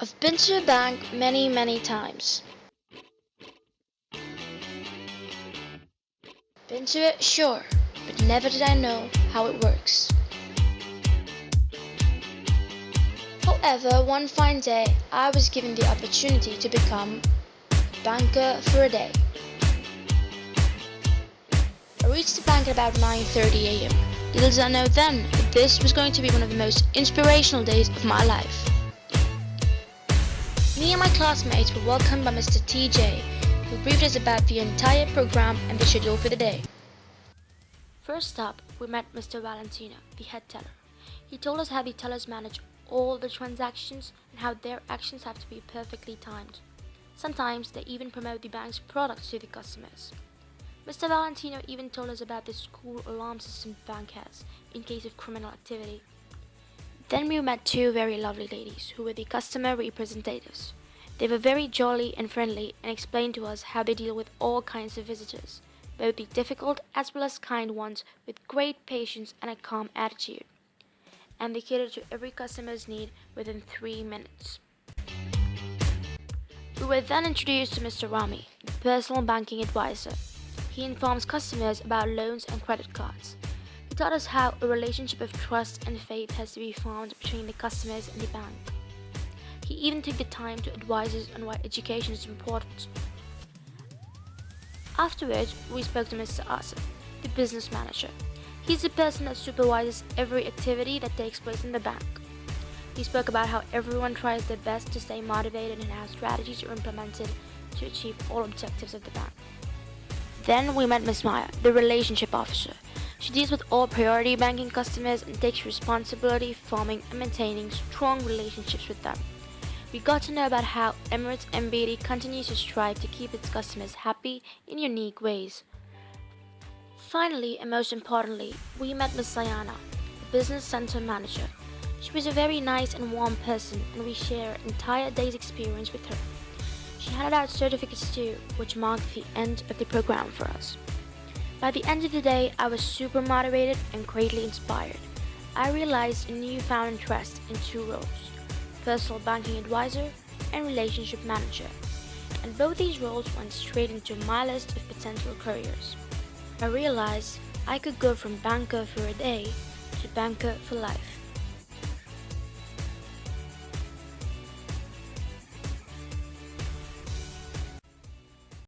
I've been to a bank many times. Been to it, sure, but never did I know how it works. However, one fine day, I was given the opportunity to become a banker for a day. I reached the bank at about 9:30 a.m. Little did I know then that this was going to be one of the most inspirational days of my life. Me and my classmates were welcomed by Mr. TJ, who briefed us about the entire program and the schedule for the day. First up, we met Mr. Valentino, the head teller. He told us how the tellers manage all the transactions and how their actions have to be perfectly timed. Sometimes they even promote the bank's products to the customers. Mr. Valentino even told us about the school alarm system the bank has in case of criminal activity. Then we met two very lovely ladies who were the customer representatives. They were very jolly and friendly and explained to us how they deal with all kinds of visitors, both the difficult as well as kind ones, with great patience and a calm attitude. And they cater to every customer's need within 3 minutes. We were then introduced to Mr. Rami, the personal banking advisor. He informs customers about loans and credit cards. He taught us how a relationship of trust and faith has to be formed between the customers and the bank. He even took the time to advise us on why education is important. Afterwards, we spoke to Mr. Asif, the business manager. He's the person that supervises every activity that takes place in the bank. He spoke about how everyone tries their best to stay motivated and how strategies are implemented to achieve all objectives of the bank. Then we met Ms. Maya, the relationship officer. She deals with all priority banking customers and takes responsibility for forming and maintaining strong relationships with them. We got to know about how Emirates MBD continues to strive to keep its customers happy in unique ways. Finally, and most importantly, we met Ms. Sayana, the business center manager. She was a very nice and warm person, and we shared an entire day's experience with her. She handed out certificates too, which marked the end of the program for us. By the end of the day, I was super motivated and greatly inspired. I realized a newfound interest in two roles: personal banking advisor and relationship manager. And both these roles went straight into my list of potential careers. I realized I could go from banker for a day to banker for life.